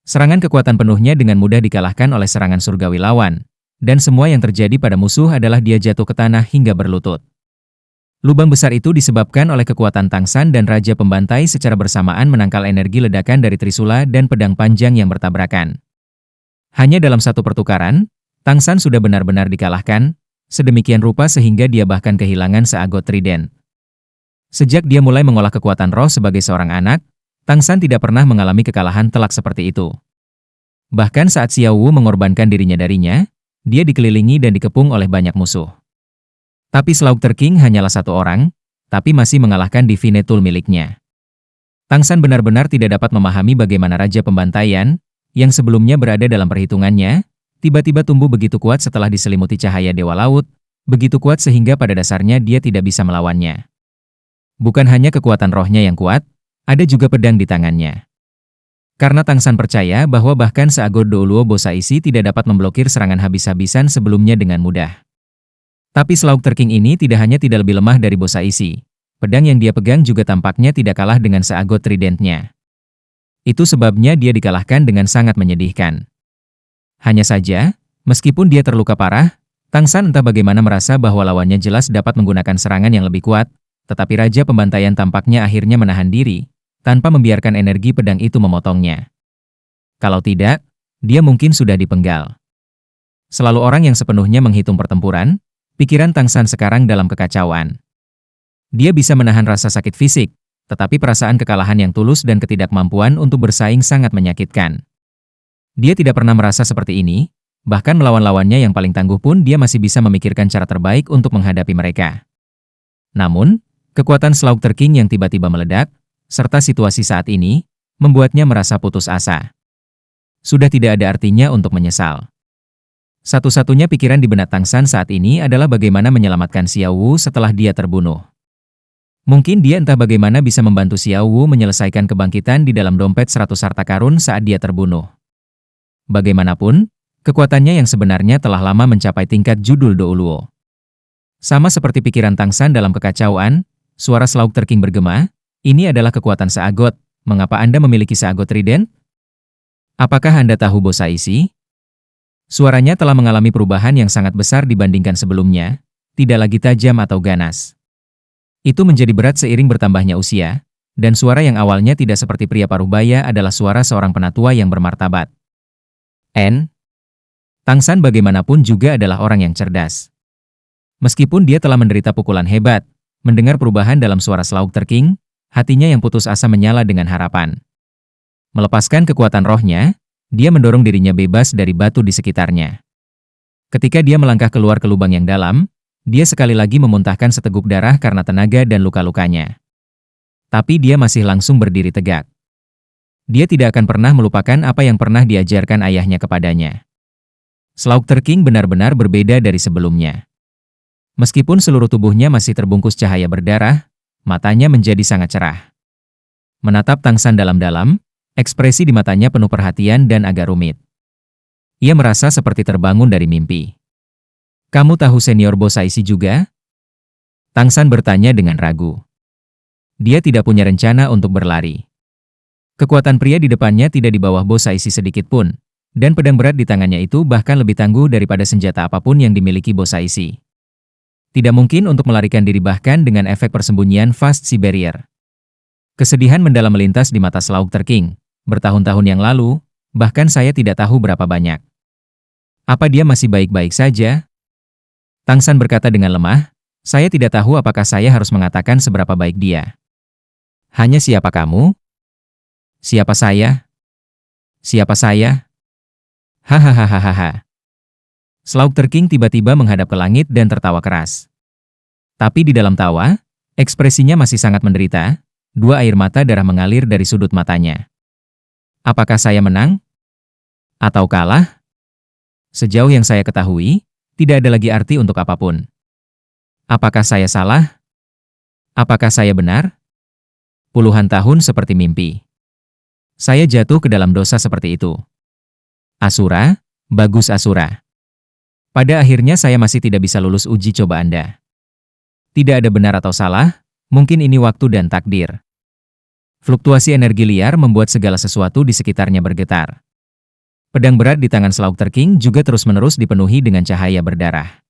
Serangan kekuatan penuhnya dengan mudah dikalahkan oleh serangan surgawi lawan, dan semua yang terjadi pada musuh adalah dia jatuh ke tanah hingga berlutut. Lubang besar itu disebabkan oleh kekuatan Tangsan dan Raja Pembantai secara bersamaan menangkal energi ledakan dari Trisula dan pedang panjang yang bertabrakan. Hanya dalam satu pertukaran, Tangsan sudah benar-benar dikalahkan, sedemikian rupa sehingga dia bahkan kehilangan seagot trident. Sejak dia mulai mengolah kekuatan roh sebagai seorang anak, Tangsan tidak pernah mengalami kekalahan telak seperti itu. Bahkan saat Xiao Wu mengorbankan dirinya darinya, dia dikelilingi dan dikepung oleh banyak musuh. Tapi Slaughter King hanyalah satu orang, tapi masih mengalahkan Divine Tool miliknya. Tangsan benar-benar tidak dapat memahami bagaimana Raja Pembantaian, yang sebelumnya berada dalam perhitungannya, tiba-tiba tumbuh begitu kuat setelah diselimuti cahaya Dewa Laut, begitu kuat sehingga pada dasarnya dia tidak bisa melawannya. Bukan hanya kekuatan rohnya yang kuat, ada juga pedang di tangannya. Karena Tangsan percaya bahwa bahkan seagot Douluo Bosaisi tidak dapat memblokir serangan habis-habisan sebelumnya dengan mudah. Tapi Slaughter King ini tidak hanya tidak lebih lemah dari Bosaisi, pedang yang dia pegang juga tampaknya tidak kalah dengan seagot tridentnya. Itu sebabnya dia dikalahkan dengan sangat menyedihkan. Hanya saja, meskipun dia terluka parah, Tangsan entah bagaimana merasa bahwa lawannya jelas dapat menggunakan serangan yang lebih kuat, tetapi Raja Pembantaian tampaknya akhirnya menahan diri, tanpa membiarkan energi pedang itu memotongnya. Kalau tidak, dia mungkin sudah dipenggal. Selalu orang yang sepenuhnya menghitung pertempuran, pikiran Tangsan sekarang dalam kekacauan. Dia bisa menahan rasa sakit fisik, tetapi perasaan kekalahan yang tulus dan ketidakmampuan untuk bersaing sangat menyakitkan. Dia tidak pernah merasa seperti ini, bahkan melawan lawannya yang paling tangguh pun dia masih bisa memikirkan cara terbaik untuk menghadapi mereka. Namun, kekuatan Slaughter King yang tiba-tiba meledak, serta situasi saat ini, membuatnya merasa putus asa. Sudah tidak ada artinya untuk menyesal. Satu-satunya pikiran di benak Tangsan saat ini adalah bagaimana menyelamatkan Xiao Wu setelah dia terbunuh. Mungkin dia entah bagaimana bisa membantu Xiao Wu menyelesaikan kebangkitan di dalam dompet 100 harta karun saat dia terbunuh. Bagaimanapun, kekuatannya yang sebenarnya telah lama mencapai tingkat judul Douluo. Sama seperti pikiran Tangsan dalam kekacauan, suara Slaughter King bergema, "Ini adalah kekuatan seagot, mengapa Anda memiliki seagot trident? Apakah Anda tahu Bosaisi?" Suaranya telah mengalami perubahan yang sangat besar dibandingkan sebelumnya, tidak lagi tajam atau ganas. Itu menjadi berat seiring bertambahnya usia, dan suara yang awalnya tidak seperti pria paruhbaya adalah suara seorang penatua yang bermartabat. Tangsan bagaimanapun juga adalah orang yang cerdas. Meskipun dia telah menderita pukulan hebat, mendengar perubahan dalam suara Slaughter King, hatinya yang putus asa menyala dengan harapan. Melepaskan kekuatan rohnya, dia mendorong dirinya bebas dari batu di sekitarnya. Ketika dia melangkah keluar ke lubang yang dalam, dia sekali lagi memuntahkan seteguk darah karena tenaga dan luka-lukanya. Tapi dia masih langsung berdiri tegak. Dia tidak akan pernah melupakan apa yang pernah diajarkan ayahnya kepadanya. Slaughter King benar-benar berbeda dari sebelumnya. Meskipun seluruh tubuhnya masih terbungkus cahaya berdarah, matanya menjadi sangat cerah. Menatap Tangsan dalam-dalam, ekspresi di matanya penuh perhatian dan agak rumit. Ia merasa seperti terbangun dari mimpi. "Kamu tahu senior Bosaisi juga?" Tangsan bertanya dengan ragu. Dia tidak punya rencana untuk berlari. Kekuatan pria di depannya tidak di bawah Bosaisi sedikit pun, dan pedang berat di tangannya itu bahkan lebih tangguh daripada senjata apapun yang dimiliki Bosaisi. Tidak mungkin untuk melarikan diri bahkan dengan efek persembunyian Fast Sea Barrier. Kesedihan mendalam melintas di mata Slaughter King. Bertahun-tahun yang lalu, bahkan saya tidak tahu berapa banyak. Apa dia masih baik-baik saja? Tangsan berkata dengan lemah, "Saya tidak tahu apakah saya harus mengatakan seberapa baik dia." "Hanya siapa kamu?" "Siapa saya? Siapa saya?" Hahaha. Slaughter King tiba-tiba menghadap ke langit dan tertawa keras. Tapi di dalam tawa, ekspresinya masih sangat menderita, dua air mata darah mengalir dari sudut matanya. "Apakah saya menang? Atau kalah? Sejauh yang saya ketahui, tidak ada lagi arti untuk apapun. Apakah saya salah? Apakah saya benar? Puluhan tahun seperti mimpi. Saya jatuh ke dalam dosa seperti itu. Asura, bagus Asura. Pada akhirnya saya masih tidak bisa lulus uji coba Anda. Tidak ada benar atau salah, mungkin ini waktu dan takdir." Fluktuasi energi liar membuat segala sesuatu di sekitarnya bergetar. Pedang berat di tangan Slaughter King juga terus-menerus dipenuhi dengan cahaya berdarah.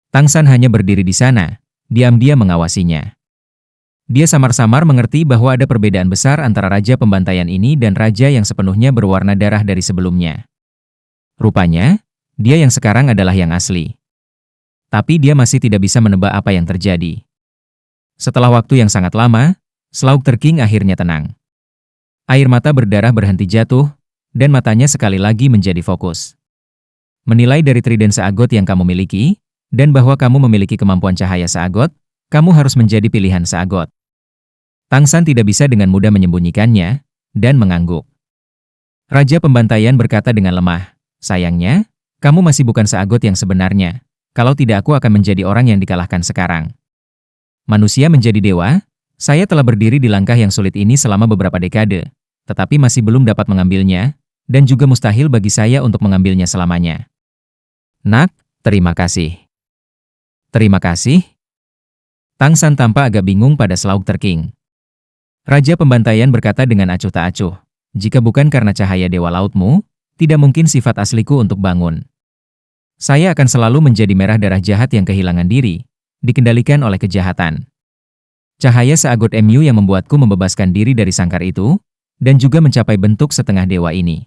Tang San hanya berdiri di sana, diam-diam mengawasinya. Dia samar-samar mengerti bahwa ada perbedaan besar antara Raja Pembantaian ini dan Raja yang sepenuhnya berwarna darah dari sebelumnya. Rupanya, dia yang sekarang adalah yang asli. Tapi dia masih tidak bisa menebak apa yang terjadi. Setelah waktu yang sangat lama, Slaughter King akhirnya tenang. Air mata berdarah berhenti jatuh, dan matanya sekali lagi menjadi fokus. Menilai dari trident seagot yang kamu miliki, dan bahwa kamu memiliki kemampuan cahaya seagot, kamu harus menjadi pilihan seagot. Tang San tidak bisa dengan mudah menyembunyikannya, dan mengangguk. Raja Pembantaian berkata dengan lemah, sayangnya, kamu masih bukan seagot yang sebenarnya. Kalau tidak aku akan menjadi orang yang dikalahkan sekarang. Manusia menjadi dewa, saya telah berdiri di langkah yang sulit ini selama beberapa dekade, tetapi masih belum dapat mengambilnya, dan juga mustahil bagi saya untuk mengambilnya selamanya. Nak, terima kasih. Terima kasih? Tang San tampak agak bingung pada Slaughter King. Raja Pembantaian berkata dengan acuh tak acuh, jika bukan karena cahaya Dewa Lautmu, tidak mungkin sifat asliku untuk bangun. Saya akan selalu menjadi merah darah jahat yang kehilangan diri, dikendalikan oleh kejahatan. Cahaya seagot MU yang membuatku membebaskan diri dari sangkar itu, dan juga mencapai bentuk setengah dewa ini.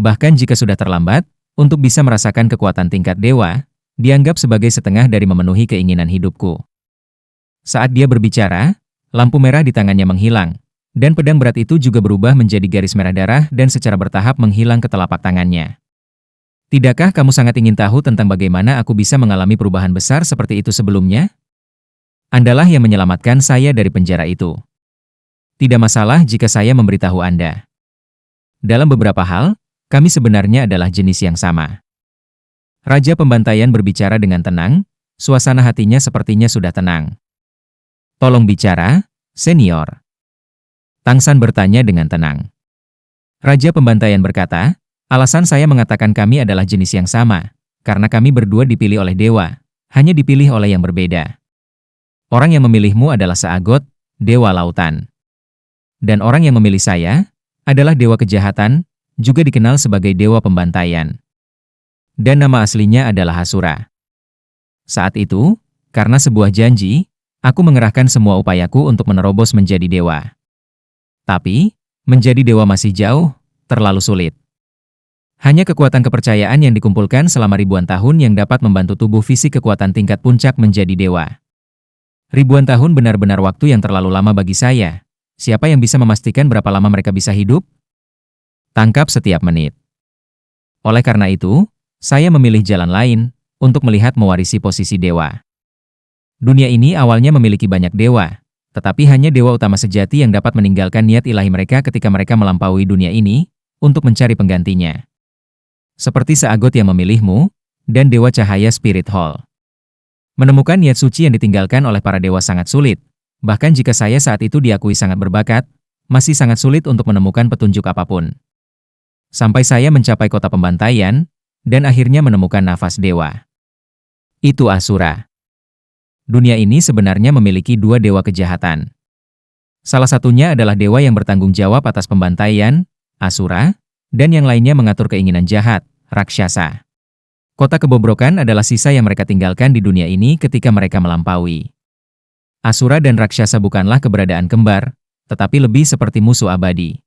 Bahkan jika sudah terlambat, untuk bisa merasakan kekuatan tingkat dewa, dianggap sebagai setengah dari memenuhi keinginan hidupku. Saat dia berbicara, lampu merah di tangannya menghilang, dan pedang berat itu juga berubah menjadi garis merah darah dan secara bertahap menghilang ke telapak tangannya. Tidakkah kamu sangat ingin tahu tentang bagaimana aku bisa mengalami perubahan besar seperti itu sebelumnya? Andalah yang menyelamatkan saya dari penjara itu. Tidak masalah jika saya memberitahu Anda. Dalam beberapa hal, kami sebenarnya adalah jenis yang sama. Raja Pembantaian berbicara dengan tenang, suasana hatinya sepertinya sudah tenang. Tolong bicara, senior. Tang San bertanya dengan tenang. Raja Pembantaian berkata, alasan saya mengatakan kami adalah jenis yang sama, karena kami berdua dipilih oleh dewa, hanya dipilih oleh yang berbeda. Orang yang memilihmu adalah Seagot, Dewa Lautan. Dan orang yang memilih saya, adalah Dewa Kejahatan, juga dikenal sebagai Dewa Pembantaian. Dan nama aslinya adalah Asura. Saat itu, karena sebuah janji, aku mengerahkan semua upayaku untuk menerobos menjadi dewa. Tapi, menjadi dewa masih jauh, terlalu sulit. Hanya kekuatan kepercayaan yang dikumpulkan selama ribuan tahun yang dapat membantu tubuh fisik kekuatan tingkat puncak menjadi dewa. Ribuan tahun benar-benar waktu yang terlalu lama bagi saya. Siapa yang bisa memastikan berapa lama mereka bisa hidup? Tangkap setiap menit. Oleh karena itu, saya memilih jalan lain untuk melihat mewarisi posisi dewa. Dunia ini awalnya memiliki banyak dewa, tetapi hanya dewa utama sejati yang dapat meninggalkan niat ilahi mereka ketika mereka melampaui dunia ini untuk mencari penggantinya. Seperti Seagot yang memilihmu, dan Dewa Cahaya Spirit Hall. Menemukan niat suci yang ditinggalkan oleh para dewa sangat sulit, bahkan jika saya saat itu diakui sangat berbakat, masih sangat sulit untuk menemukan petunjuk apapun. Sampai saya mencapai kota pembantaian, dan akhirnya menemukan nafas dewa. Itu Asura. Dunia ini sebenarnya memiliki dua dewa kejahatan. Salah satunya adalah dewa yang bertanggung jawab atas pembantaian, Asura, dan yang lainnya mengatur keinginan jahat, Rakshasa. Kota kebobrokan adalah sisa yang mereka tinggalkan di dunia ini ketika mereka melampaui. Asura dan Rakshasa bukanlah keberadaan kembar, tetapi lebih seperti musuh abadi.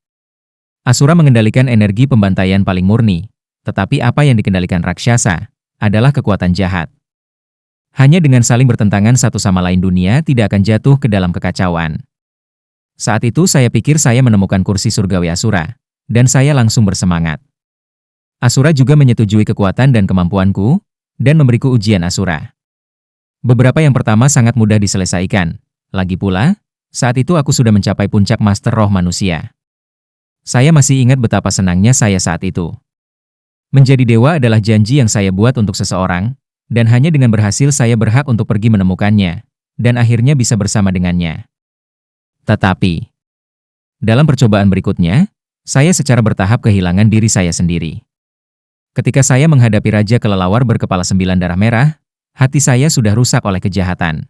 Asura mengendalikan energi pembantaian paling murni, tetapi apa yang dikendalikan Rakshasa adalah kekuatan jahat. Hanya dengan saling bertentangan satu sama lain dunia tidak akan jatuh ke dalam kekacauan. Saat itu saya pikir saya menemukan kursi surgawi Asura, dan saya langsung bersemangat. Asura juga menyetujui kekuatan dan kemampuanku, dan memberiku ujian Asura. Beberapa yang pertama sangat mudah diselesaikan. Lagi pula, saat itu aku sudah mencapai puncak Master Roh Manusia. Saya masih ingat betapa senangnya saya saat itu. Menjadi dewa adalah janji yang saya buat untuk seseorang, dan hanya dengan berhasil saya berhak untuk pergi menemukannya, dan akhirnya bisa bersama dengannya. Tetapi, dalam percobaan berikutnya, saya secara bertahap kehilangan diri saya sendiri. Ketika saya menghadapi Raja Kelelawar berkepala 9 darah merah, hati saya sudah rusak oleh kejahatan.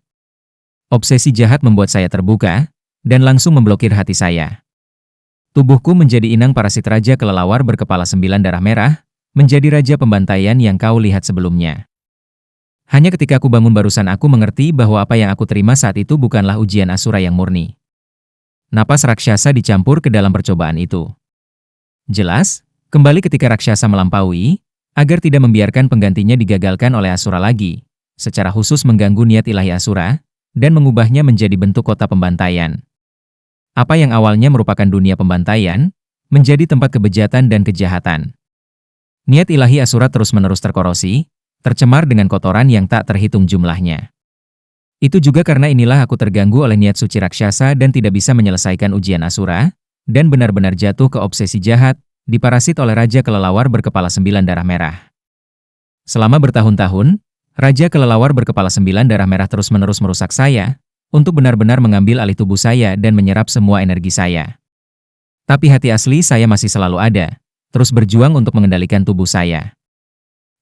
Obsesi jahat membuat saya terbuka, dan langsung memblokir hati saya. Tubuhku menjadi inang parasit raja kelelawar berkepala 9 darah merah, menjadi raja pembantaian yang kau lihat sebelumnya. Hanya ketika aku bangun barusan aku mengerti bahwa apa yang aku terima saat itu bukanlah ujian Asura yang murni. Napas raksasa dicampur ke dalam percobaan itu. Jelas, kembali ketika raksasa melampaui, agar tidak membiarkan penggantinya digagalkan oleh Asura lagi, secara khusus mengganggu niat ilahi Asura, dan mengubahnya menjadi bentuk kota pembantaian. Apa yang awalnya merupakan dunia pembantaian, menjadi tempat kebejatan dan kejahatan. Niat ilahi Asura terus-menerus terkorosi, tercemar dengan kotoran yang tak terhitung jumlahnya. Itu juga karena inilah aku terganggu oleh niat suci raksasa dan tidak bisa menyelesaikan ujian Asura, dan benar-benar jatuh ke obsesi jahat, diparasit oleh Raja Kelelawar berkepala 9 darah merah. Selama bertahun-tahun, Raja Kelelawar berkepala 9 darah merah terus-menerus merusak saya, untuk benar-benar mengambil alih tubuh saya dan menyerap semua energi saya. Tapi hati asli saya masih selalu ada, terus berjuang untuk mengendalikan tubuh saya.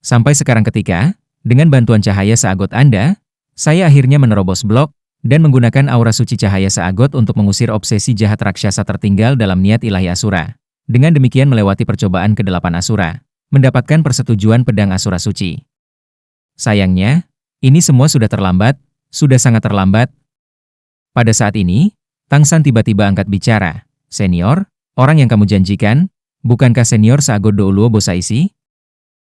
Sampai sekarang ketika, dengan bantuan cahaya seagot Anda, saya akhirnya menerobos blok, dan menggunakan aura suci cahaya seagot untuk mengusir obsesi jahat raksasa tertinggal dalam niat ilahi Asura. Dengan demikian melewati percobaan ke-8 Asura, mendapatkan persetujuan pedang Asura suci. Sayangnya, ini semua sudah terlambat, sudah sangat terlambat. Pada saat ini, Tang San tiba-tiba angkat bicara. Senior, orang yang kamu janjikan, bukankah senior seagot Douluo Bosaisi?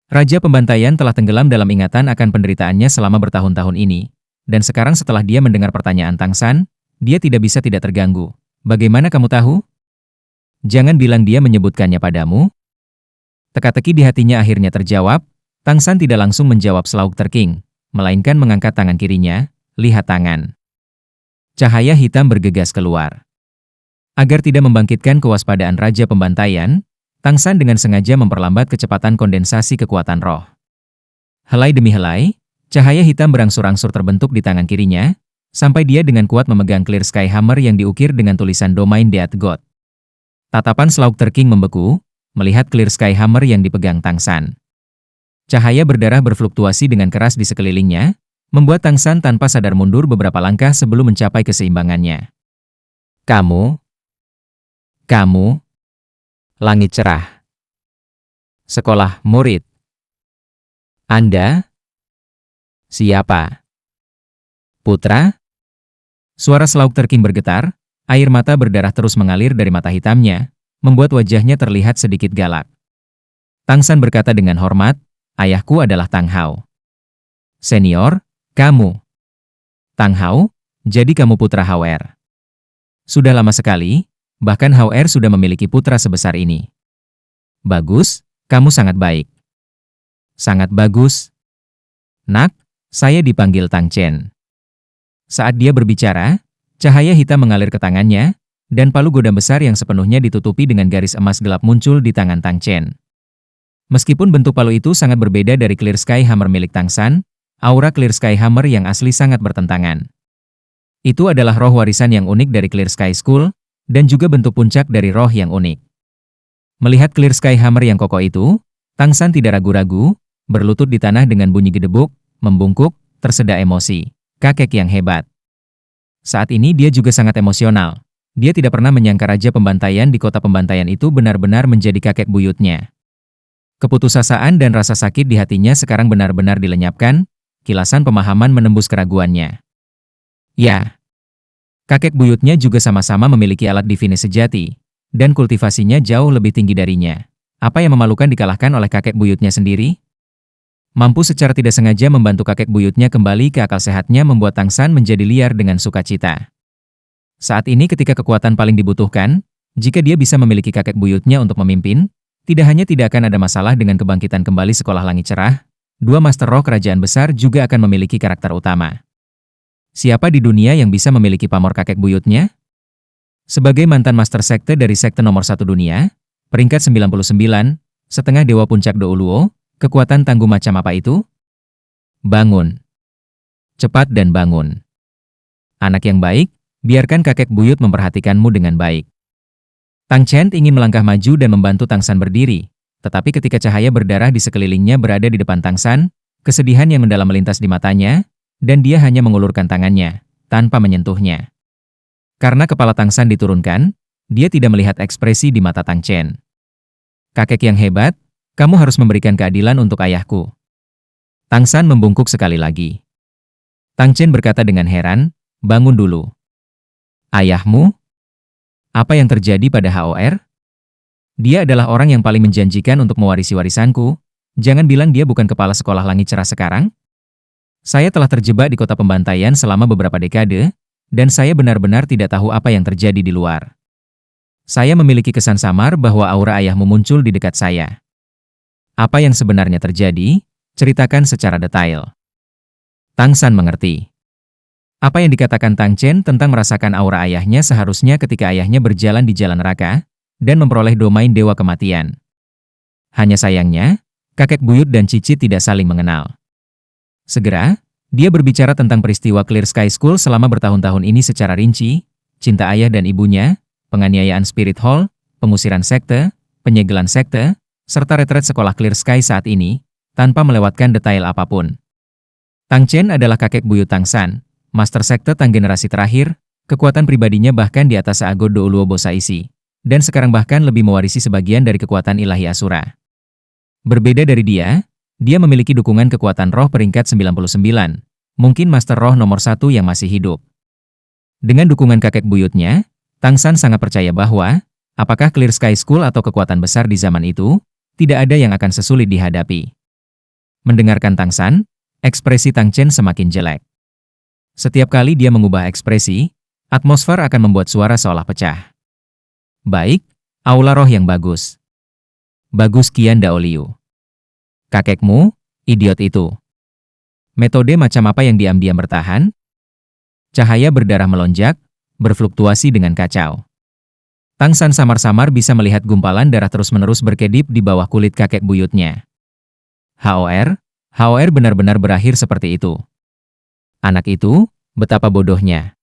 Raja pembantaian telah tenggelam dalam ingatan akan penderitaannya selama bertahun-tahun ini. Dan sekarang setelah dia mendengar pertanyaan Tang San, dia tidak bisa tidak terganggu. Bagaimana kamu tahu? Jangan bilang dia menyebutkannya padamu. Teka-teki di hatinya akhirnya terjawab. Tang San tidak langsung menjawab selauk terking, melainkan mengangkat tangan kirinya. Lihat tangan. Cahaya hitam bergegas keluar. Agar tidak membangkitkan kewaspadaan Raja Pembantaian, Tang San dengan sengaja memperlambat kecepatan kondensasi kekuatan roh. Helai demi helai, cahaya hitam berangsur-angsur terbentuk di tangan kirinya, sampai dia dengan kuat memegang Clear Sky Hammer yang diukir dengan tulisan Domain Death God. Tatapan Slaughterer King membeku, melihat Clear Sky Hammer yang dipegang Tang San. Cahaya berdarah berfluktuasi dengan keras di sekelilingnya, membuat Tang San tanpa sadar mundur beberapa langkah sebelum mencapai keseimbangannya. Kamu, langit cerah. Sekolah murid. Anda? Siapa? Putra? Suara Slaughterer King bergetar, air mata berdarah terus mengalir dari mata hitamnya, membuat wajahnya terlihat sedikit galak. Tang San berkata dengan hormat, ayahku adalah Tang Hao. Senior, kamu. Tang Hao, jadi kamu putra Hao Er. Sudah lama sekali, bahkan Hao Er sudah memiliki putra sebesar ini. Bagus, kamu sangat baik. Sangat bagus. Nak, saya dipanggil Tang Chen. Saat dia berbicara, cahaya hitam mengalir ke tangannya, dan palu godam besar yang sepenuhnya ditutupi dengan garis emas gelap muncul di tangan Tang Chen. Meskipun bentuk palu itu sangat berbeda dari Clear Sky Hammer milik Tang San, aura Clear Sky Hammer yang asli sangat bertentangan. Itu adalah roh warisan yang unik dari Clear Sky School, dan juga bentuk puncak dari roh yang unik. Melihat Clear Sky Hammer yang kokoh itu, Tang San tidak ragu-ragu, berlutut di tanah dengan bunyi gedebuk, membungkuk, tersedak emosi. Kakek yang hebat. Saat ini dia juga sangat emosional. Dia tidak pernah menyangka Raja Pembantaian di kota pembantaian itu benar-benar menjadi kakek buyutnya. Keputusasaan dan rasa sakit di hatinya sekarang benar-benar dilenyapkan, kilasan pemahaman menembus keraguannya. Ya, kakek buyutnya juga sama-sama memiliki alat divine sejati, dan kultivasinya jauh lebih tinggi darinya. Apa yang memalukan dikalahkan oleh kakek buyutnya sendiri? Mampu secara tidak sengaja membantu kakek buyutnya kembali ke akal sehatnya membuat Tang San menjadi liar dengan sukacita. Saat ini ketika kekuatan paling dibutuhkan, jika dia bisa memiliki kakek buyutnya untuk memimpin, tidak hanya tidak akan ada masalah dengan kebangkitan kembali sekolah langit cerah, dua master roh kerajaan besar juga akan memiliki karakter utama. Siapa di dunia yang bisa memiliki pamor kakek buyutnya? Sebagai mantan master sekte dari sekte nomor 1 dunia, peringkat 99, setengah dewa puncak Douluo, kekuatan tangguh macam apa itu? Bangun. Cepat dan bangun. Anak yang baik, biarkan kakek buyut memperhatikanmu dengan baik. Tang Chen ingin melangkah maju dan membantu Tang San berdiri, tetapi ketika cahaya berdarah di sekelilingnya berada di depan Tang San, kesedihan yang mendalam melintas di matanya, dan dia hanya mengulurkan tangannya, tanpa menyentuhnya. Karena kepala Tang San diturunkan, Dia tidak melihat ekspresi di mata Tang Chen. Kakek yang hebat, kamu harus memberikan keadilan untuk ayahku. Tang San membungkuk sekali lagi. Tang Chen berkata dengan heran, bangun dulu. Ayahmu? Apa yang terjadi pada HOR? Dia adalah orang yang paling menjanjikan untuk mewarisi warisanku. Jangan bilang dia bukan kepala sekolah langit cerah sekarang. Saya telah terjebak di kota pembantaian selama beberapa dekade, dan saya benar-benar tidak tahu apa yang terjadi di luar. Saya memiliki kesan samar bahwa aura ayahmu muncul di dekat saya. Apa yang sebenarnya terjadi? Ceritakan secara detail. Tang San mengerti. Apa yang dikatakan Tang Chen tentang merasakan aura ayahnya seharusnya ketika ayahnya berjalan di jalan neraka dan memperoleh domain dewa kematian. Hanya sayangnya, kakek buyut dan Cici tidak saling mengenal. Segera, dia berbicara tentang peristiwa Clear Sky School selama bertahun-tahun ini secara rinci, cinta ayah dan ibunya, penganiayaan Spirit Hall, pengusiran sekte, penyegelan sekte, serta retret sekolah Clear Sky saat ini, tanpa melewatkan detail apapun. Tang Chen adalah kakek buyut Tang San, master sekte Tang generasi terakhir, kekuatan pribadinya bahkan di atas Seago Douluo Bosaisi, dan sekarang bahkan lebih mewarisi sebagian dari kekuatan ilahi Asura. Berbeda dari dia memiliki dukungan kekuatan roh peringkat 99, mungkin master roh nomor 1 yang masih hidup. Dengan dukungan kakek buyutnya, Tang San sangat percaya bahwa, apakah Clear Sky School atau kekuatan besar di zaman itu, tidak ada yang akan sesulit dihadapi. Mendengarkan Tang San, ekspresi Tang Chen semakin jelek. Setiap kali dia mengubah ekspresi, atmosfer akan membuat suara seolah pecah. Baik, aula roh yang bagus. Bagus Qian Dao Liu. Kakekmu, idiot itu. Metode macam apa yang diam-diam bertahan? Cahaya berdarah melonjak, berfluktuasi dengan kacau. Tang San samar-samar bisa melihat gumpalan darah terus-menerus berkedip di bawah kulit kakek buyutnya. HOR benar-benar berakhir seperti itu. Anak itu, betapa bodohnya.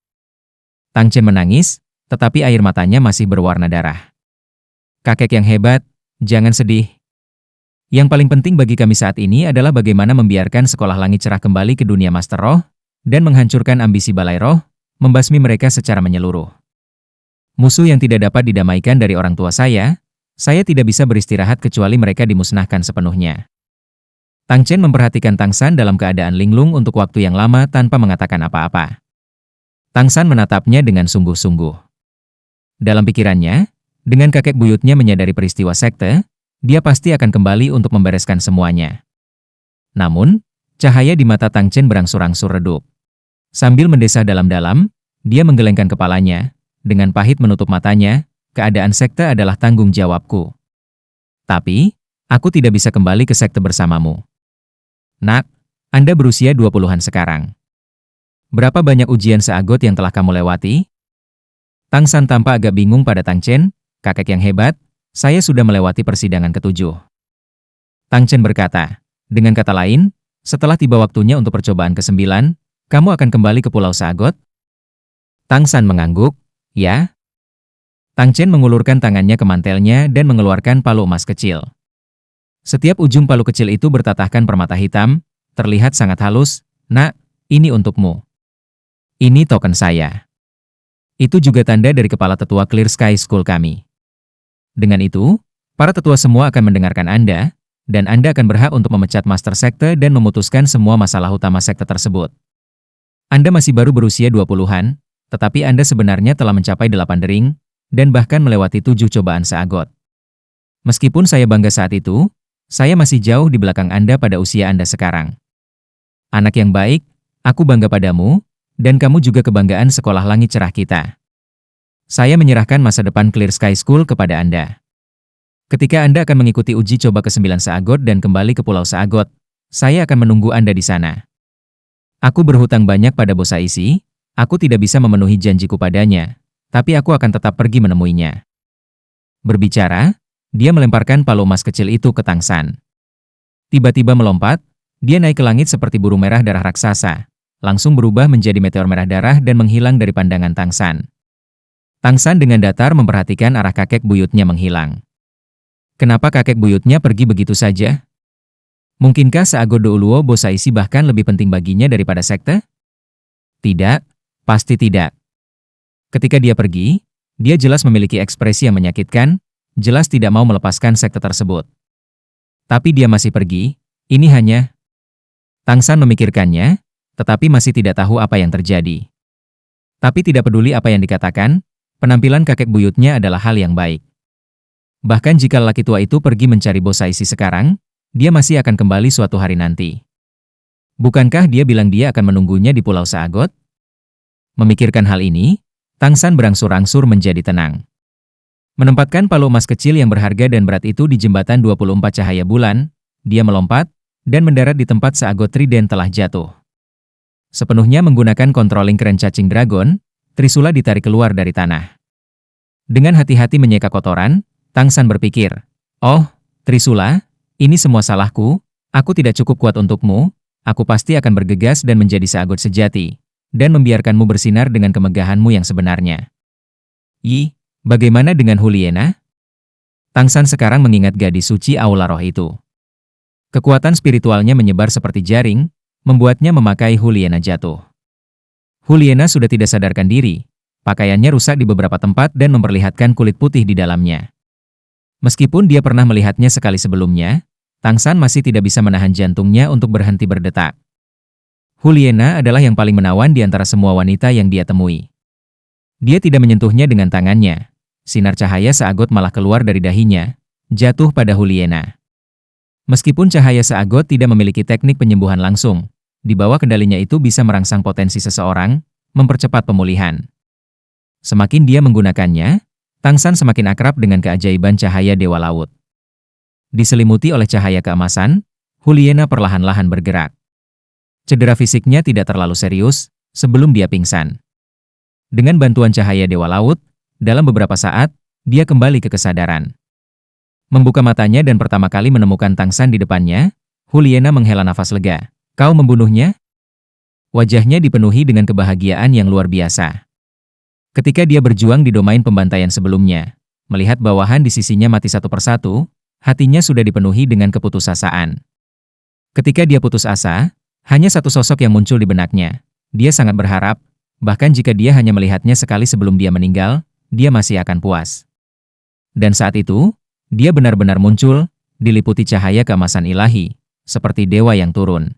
Tang Chen menangis, tetapi air matanya masih berwarna darah. Kakek yang hebat, jangan sedih. Yang paling penting bagi kami saat ini adalah bagaimana membiarkan sekolah langit cerah kembali ke dunia Master Roh, dan menghancurkan ambisi Balai Roh, membasmi mereka secara menyeluruh. Musuh yang tidak dapat didamaikan dari orang tua saya tidak bisa beristirahat kecuali mereka dimusnahkan sepenuhnya. Tang Chen memperhatikan Tang San dalam keadaan linglung untuk waktu yang lama tanpa mengatakan apa-apa. Tang San menatapnya dengan sungguh-sungguh. Dalam pikirannya, dengan kakek buyutnya menyadari peristiwa sekte, dia pasti akan kembali untuk membereskan semuanya. Namun, cahaya di mata Tang Chen berangsur-angsur redup. Sambil mendesah dalam-dalam, dia menggelengkan kepalanya, dengan pahit menutup matanya, keadaan sekte adalah tanggung jawabku. Tapi, aku tidak bisa kembali ke sekte bersamamu. Nak, Anda berusia 20-an sekarang. Berapa banyak ujian seagot yang telah kamu lewati? Tang San tampak agak bingung pada Tang Chen, kakek yang hebat, saya sudah melewati persidangan ke-7. Tang Chen berkata, dengan kata lain, setelah tiba waktunya untuk percobaan ke-9, kamu akan kembali ke Pulau Seagot? Tang San mengangguk, ya. Tang Chen mengulurkan tangannya ke mantelnya dan mengeluarkan palu emas kecil. Setiap ujung palu kecil itu bertatahkan permata hitam, terlihat sangat halus. Nak, ini untukmu. Ini token saya. Itu juga tanda dari kepala tetua Clear Sky School kami. Dengan itu, para tetua semua akan mendengarkan Anda, dan Anda akan berhak untuk memecat Master Sekte dan memutuskan semua masalah utama sekte tersebut. Anda masih baru berusia 20-an, tetapi Anda sebenarnya telah mencapai 8 dering, dan bahkan melewati 7 cobaan seagot. Meskipun saya bangga saat itu, saya masih jauh di belakang Anda pada usia Anda sekarang. Anak yang baik, aku bangga padamu, dan kamu juga kebanggaan sekolah langit cerah kita. Saya menyerahkan masa depan Clear Sky School kepada Anda. Ketika Anda akan mengikuti uji coba ke-9 Seagot dan kembali ke Pulau Seagot, saya akan menunggu Anda di sana. Aku berhutang banyak pada Bosaisi, aku tidak bisa memenuhi janjiku padanya, tapi aku akan tetap pergi menemuinya. Berbicara, dia melemparkan palu emas kecil itu ke Tang San. Tiba-tiba melompat, dia naik ke langit seperti burung merah darah raksasa, langsung berubah menjadi meteor merah darah dan menghilang dari pandangan Tang San. Tang San dengan datar memperhatikan arah kakek buyutnya menghilang. Kenapa kakek buyutnya pergi begitu saja? Mungkinkah Seago Douluo Bosaisi bahkan lebih penting baginya daripada sekte? Tidak, pasti tidak. Ketika dia pergi, Dia jelas memiliki ekspresi yang menyakitkan, jelas tidak mau melepaskan sekte tersebut. Tapi dia masih pergi, ini hanya... Tang San memikirkannya, tetapi masih tidak tahu apa yang terjadi. Tapi tidak peduli apa yang dikatakan, penampilan kakek buyutnya adalah hal yang baik. Bahkan jika lelaki tua itu pergi mencari Bosaisi sekarang, dia masih akan kembali suatu hari nanti. Bukankah dia bilang dia akan menunggunya di Pulau Saagot? Memikirkan hal ini, Tang San berangsur-angsur menjadi tenang. Menempatkan palu emas kecil yang berharga dan berat itu di jembatan 24 cahaya bulan, dia melompat, dan mendarat di tempat Saagot Trident telah jatuh. Sepenuhnya menggunakan controlling keren cacing dragon, Trisula ditarik keluar dari tanah. Dengan hati-hati menyeka kotoran, Tang San berpikir, "Oh, Trisula, ini semua salahku, aku tidak cukup kuat untukmu, aku pasti akan bergegas dan menjadi Saagot sejati, dan membiarkanmu bersinar dengan kemegahanmu yang sebenarnya." Bagaimana dengan Juliana? Tang San sekarang mengingat gadis suci Aula Roh itu. Kekuatan spiritualnya menyebar seperti jaring, membuatnya memakai Juliana jatuh. Juliana sudah tidak sadarkan diri, pakaiannya rusak di beberapa tempat dan memperlihatkan kulit putih di dalamnya. Meskipun dia pernah melihatnya sekali sebelumnya, Tang San masih tidak bisa menahan jantungnya untuk berhenti berdetak. Juliana adalah yang paling menawan di antara semua wanita yang dia temui. Dia tidak menyentuhnya dengan tangannya. Sinar cahaya Saagot malah keluar dari dahinya, jatuh pada Juliana. Meskipun cahaya Saagot tidak memiliki teknik penyembuhan langsung, di bawah kendalinya itu bisa merangsang potensi seseorang, mempercepat pemulihan. Semakin dia menggunakannya, Tang San semakin akrab dengan keajaiban cahaya Dewa Laut. Diselimuti oleh cahaya keemasan, Juliana perlahan-lahan bergerak. Cedera fisiknya tidak terlalu serius, sebelum dia pingsan. Dengan bantuan cahaya Dewa Laut, dalam beberapa saat, dia kembali ke kesadaran. Membuka matanya dan pertama kali menemukan Tang San di depannya, Juliana menghela nafas lega. "Kau membunuhnya?" Wajahnya dipenuhi dengan kebahagiaan yang luar biasa. Ketika dia berjuang di domain pembantaian sebelumnya, melihat bawahan di sisinya mati satu persatu, hatinya sudah dipenuhi dengan keputusasaan. Ketika dia putus asa, hanya satu sosok yang muncul di benaknya. Dia sangat berharap, bahkan jika dia hanya melihatnya sekali sebelum dia meninggal, dia masih akan puas. Dan saat itu, dia benar-benar muncul, diliputi cahaya keemasan ilahi, seperti dewa yang turun.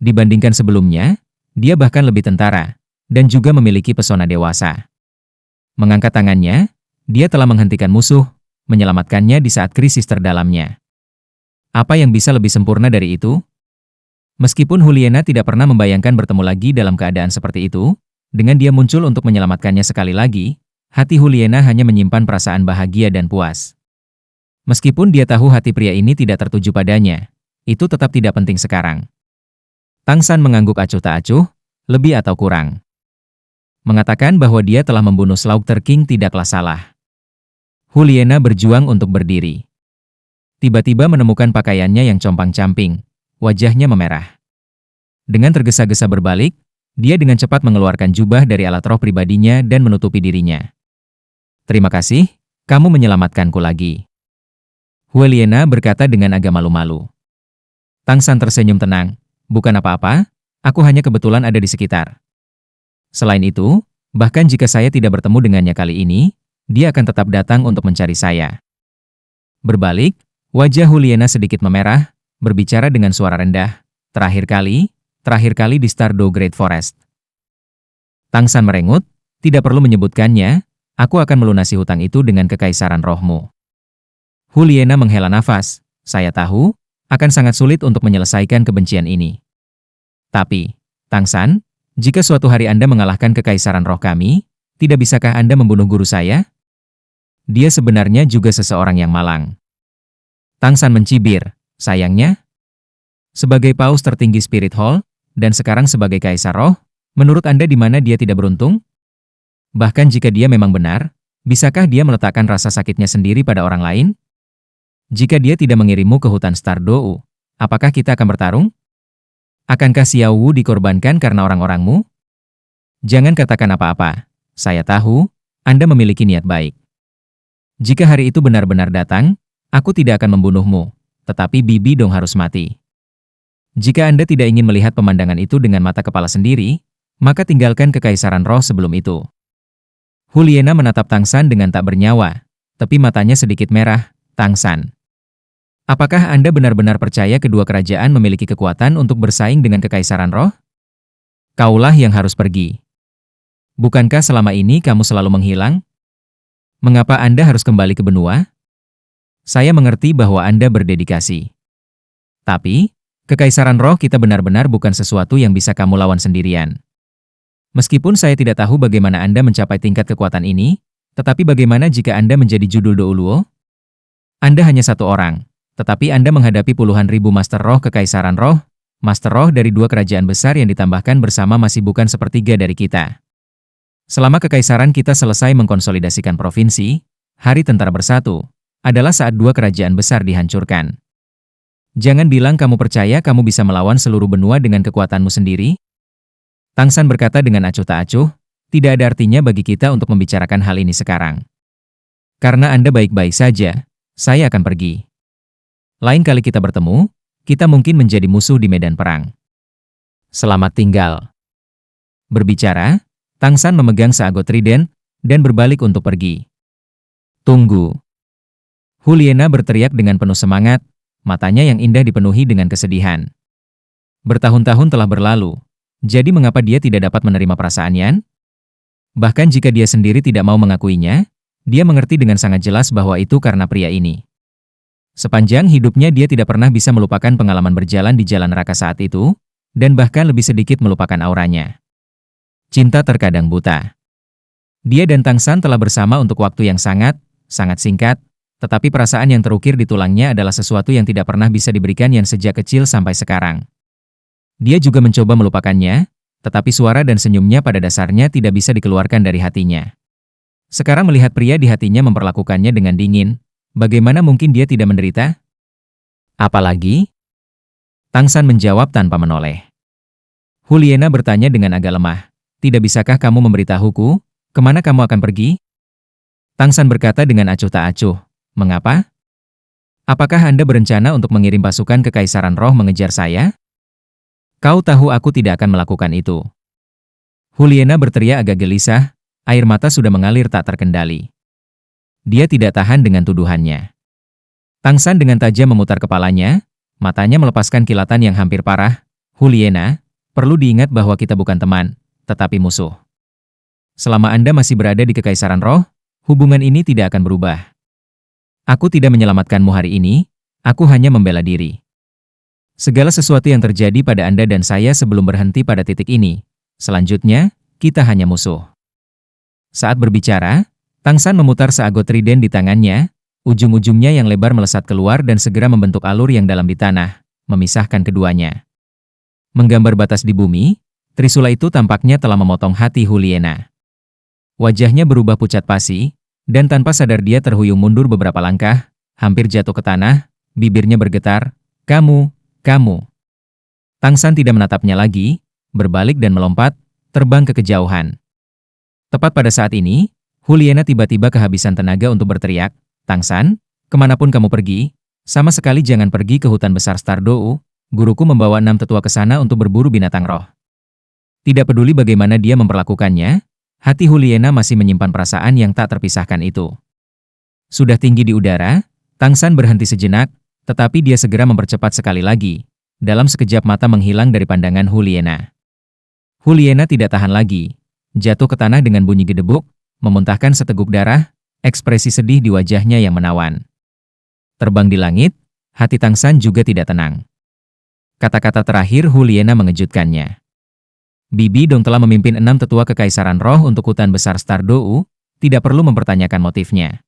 Dibandingkan sebelumnya, dia bahkan lebih tentara, dan juga memiliki pesona dewasa. Mengangkat tangannya, dia telah menghentikan musuh, menyelamatkannya di saat krisis terdalamnya. Apa yang bisa lebih sempurna dari itu? Meskipun Juliana tidak pernah membayangkan bertemu lagi dalam keadaan seperti itu, dengan dia muncul untuk menyelamatkannya sekali lagi, hati Juliana hanya menyimpan perasaan bahagia dan puas. Meskipun dia tahu hati pria ini tidak tertuju padanya, itu tetap tidak penting sekarang. Tang San mengangguk acuh tak acuh, lebih atau kurang. Mengatakan bahwa dia telah membunuh Slaughter King tidaklah salah. Juliana berjuang untuk berdiri. Tiba-tiba menemukan pakaiannya yang compang-camping, wajahnya memerah. Dengan tergesa-gesa berbalik, dia dengan cepat mengeluarkan jubah dari alat roh pribadinya dan menutupi dirinya. "Terima kasih, kamu menyelamatkanku lagi," Juliana berkata dengan agak malu-malu. Tang San tersenyum tenang. "Bukan apa-apa, aku hanya kebetulan ada di sekitar. Selain itu, bahkan jika saya tidak bertemu dengannya kali ini, dia akan tetap datang untuk mencari saya." Berbalik, wajah Juliana sedikit memerah, berbicara dengan suara rendah. Terakhir kali di Stardew Great Forest." Tang San merengut, "Tidak perlu menyebutkannya, aku akan melunasi hutang itu dengan kekaisaran rohmu." Juliana menghela nafas, "Saya tahu, akan sangat sulit untuk menyelesaikan kebencian ini. Tapi, Tang San, jika suatu hari Anda mengalahkan kekaisaran roh kami, tidak bisakah Anda membunuh guru saya? Dia sebenarnya juga seseorang yang malang." Tang San mencibir, "Sayangnya, sebagai paus tertinggi Spirit Hall, dan sekarang sebagai kaisar roh, menurut Anda di mana dia tidak beruntung? Bahkan jika dia memang benar, bisakah dia meletakkan rasa sakitnya sendiri pada orang lain? Jika dia tidak mengirimmu ke hutan Stardew, apakah kita akan bertarung? Akankah Xiao Wu dikorbankan karena orang-orangmu? Jangan katakan apa-apa, saya tahu, Anda memiliki niat baik. Jika hari itu benar-benar datang, aku tidak akan membunuhmu, tetapi Bibi Dong harus mati. Jika Anda tidak ingin melihat pemandangan itu dengan mata kepala sendiri, maka tinggalkan kekaisaran roh sebelum itu." Huliena menatap Tangsan dengan tak bernyawa, tapi matanya sedikit merah. Tangsan, apakah Anda benar-benar percaya kedua kerajaan memiliki kekuatan untuk bersaing dengan Kekaisaran Roh? Kaulah yang harus pergi. Bukankah selama ini kamu selalu menghilang? Mengapa Anda harus kembali ke benua? Saya mengerti bahwa Anda berdedikasi. Tapi, Kekaisaran Roh kita benar-benar bukan sesuatu yang bisa kamu lawan sendirian. Meskipun saya tidak tahu bagaimana Anda mencapai tingkat kekuatan ini, tetapi bagaimana jika Anda menjadi judul Douluo? Anda hanya satu orang, tetapi Anda menghadapi puluhan ribu Master Roh Kekaisaran Roh. Master Roh dari dua kerajaan besar yang ditambahkan bersama masih bukan sepertiga dari kita. Selama kekaisaran kita selesai mengkonsolidasikan provinsi, Hari Tentara Bersatu adalah saat dua kerajaan besar dihancurkan. Jangan bilang kamu percaya kamu bisa melawan seluruh benua dengan kekuatanmu sendiri. Tangsan berkata dengan acuh tak acuh, tidak ada artinya bagi kita untuk membicarakan hal ini sekarang. Karena Anda baik-baik saja, saya akan pergi. Lain kali kita bertemu, kita mungkin menjadi musuh di medan perang. Selamat tinggal. Berbicara, Tangsan memegang seagot trident dan berbalik untuk pergi. Tunggu. Huliena berteriak dengan penuh semangat, matanya yang indah dipenuhi dengan kesedihan. Bertahun-tahun telah berlalu, jadi mengapa dia tidak dapat menerima perasaannya? Bahkan jika dia sendiri tidak mau mengakuinya, dia mengerti dengan sangat jelas bahwa itu karena pria ini. Sepanjang hidupnya dia tidak pernah bisa melupakan pengalaman berjalan di jalan neraka saat itu, dan bahkan lebih sedikit melupakan auranya. Cinta terkadang buta. Dia dan Tangsan telah bersama untuk waktu yang sangat singkat, tetapi perasaan yang terukir di tulangnya adalah sesuatu yang tidak pernah bisa diberikan yang sejak kecil sampai sekarang. Dia juga mencoba melupakannya, tetapi suara dan senyumnya pada dasarnya tidak bisa dikeluarkan dari hatinya. Sekarang melihat pria di hatinya memperlakukannya dengan dingin, bagaimana mungkin dia tidak menderita? Apalagi? Tangsan menjawab tanpa menoleh. Huliena bertanya dengan agak lemah. Tidak bisakah kamu memberitahuku, kemana kamu akan pergi? Tangsan berkata dengan acuh tak acuh. Mengapa? Apakah Anda berencana untuk mengirim pasukan Kekaisaran Roh mengejar saya? Kau tahu aku tidak akan melakukan itu. Huliena berteriak agak gelisah, air mata sudah mengalir tak terkendali. Dia tidak tahan dengan tuduhannya. Tangsan dengan tajam memutar kepalanya, matanya melepaskan kilatan yang hampir parah. Huliena, perlu diingat bahwa kita bukan teman, tetapi musuh. Selama Anda masih berada di Kekaisaran Roh, hubungan ini tidak akan berubah. Aku tidak menyelamatkanmu hari ini, aku hanya membela diri. Segala sesuatu yang terjadi pada Anda dan saya sebelum berhenti pada titik ini, selanjutnya, kita hanya musuh. Saat berbicara, Tangsan memutar seagot trident di tangannya, ujung-ujungnya yang lebar melesat keluar dan segera membentuk alur yang dalam di tanah, memisahkan keduanya. Menggambar batas di bumi, trisula itu tampaknya telah memotong hati Huliena. Wajahnya berubah pucat pasi, dan tanpa sadar dia terhuyung mundur beberapa langkah, hampir jatuh ke tanah, bibirnya bergetar, kamu. Tangsan tidak menatapnya lagi, berbalik dan melompat, terbang ke kejauhan. Tepat pada saat ini, Huliena tiba-tiba kehabisan tenaga untuk berteriak, Tangsan, kemanapun kamu pergi, sama sekali jangan pergi ke hutan besar Stardou, guruku membawa 6 tetua ke sana untuk berburu binatang roh. Tidak peduli bagaimana dia memperlakukannya, hati Huliena masih menyimpan perasaan yang tak terpisahkan itu. Sudah tinggi di udara, Tangsan berhenti sejenak, tetapi dia segera mempercepat sekali lagi. Dalam sekejap mata menghilang dari pandangan Huliena. Huliena tidak tahan lagi, jatuh ke tanah dengan bunyi gedebuk, memuntahkan seteguk darah, ekspresi sedih di wajahnya yang menawan. Terbang di langit, hati Tangsan juga tidak tenang. Kata-kata terakhir Huliena mengejutkannya. Bibi Dong telah memimpin 6 tetua Kekaisaran Roh untuk hutan besar Stardou, tidak perlu mempertanyakan motifnya.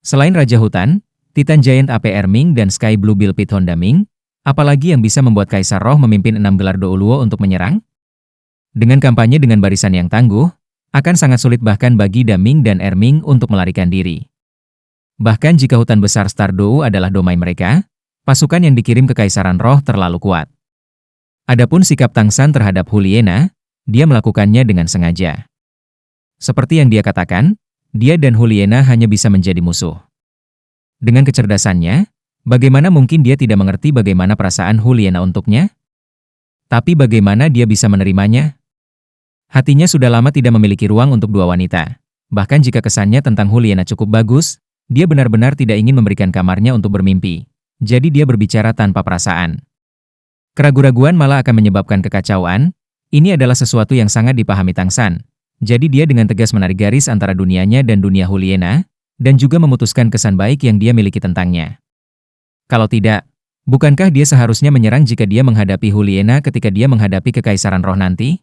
Selain Raja Hutan, Titan Giant AP Ming dan Sky Blue Bill Pit Honda Ming, apalagi yang bisa membuat Kaisar Roh memimpin 6 gelar Douluo untuk menyerang? Dengan kampanye dengan barisan yang tangguh, akan sangat sulit bahkan bagi Daming dan Erming untuk melarikan diri. Bahkan jika hutan besar Stardou adalah domain mereka, pasukan yang dikirim ke Kekaisaran Roh terlalu kuat. Adapun sikap Tangsan terhadap Huliena, dia melakukannya dengan sengaja. Seperti yang dia katakan, dia dan Huliena hanya bisa menjadi musuh. Dengan kecerdasannya, bagaimana mungkin dia tidak mengerti bagaimana perasaan Huliena untuknya? Tapi bagaimana dia bisa menerimanya? Hatinya sudah lama tidak memiliki ruang untuk dua wanita. Bahkan jika kesannya tentang Huliena cukup bagus, dia benar-benar tidak ingin memberikan kamarnya untuk bermimpi. Jadi dia berbicara tanpa perasaan. Keraguan-raguan malah akan menyebabkan kekacauan. Ini adalah sesuatu yang sangat dipahami Tang San. Jadi dia dengan tegas menarik garis antara dunianya dan dunia Huliena, dan juga memutuskan kesan baik yang dia miliki tentangnya. Kalau tidak, bukankah dia seharusnya menyerang jika dia menghadapi Huliena ketika dia menghadapi Kekaisaran Roh nanti?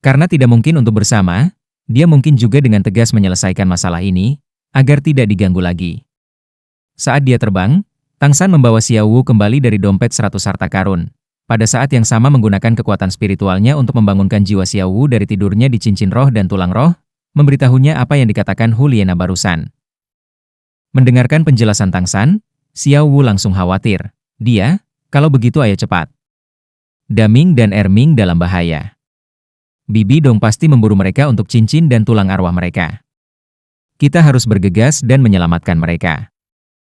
Karena tidak mungkin untuk bersama, dia mungkin juga dengan tegas menyelesaikan masalah ini, agar tidak diganggu lagi. Saat dia terbang, Tang San membawa Xiao Wu kembali dari dompet 100 harta karun. Pada saat yang sama menggunakan kekuatan spiritualnya untuk membangunkan jiwa Xiao Wu dari tidurnya di cincin roh dan tulang roh, memberitahunya apa yang dikatakan Huliena barusan. Mendengarkan penjelasan Tang San, Xiao Wu langsung khawatir. Dia, kalau begitu ayo cepat. Daming dan Erming dalam bahaya. Bibi Dong pasti memburu mereka untuk cincin dan tulang arwah mereka. Kita harus bergegas dan menyelamatkan mereka.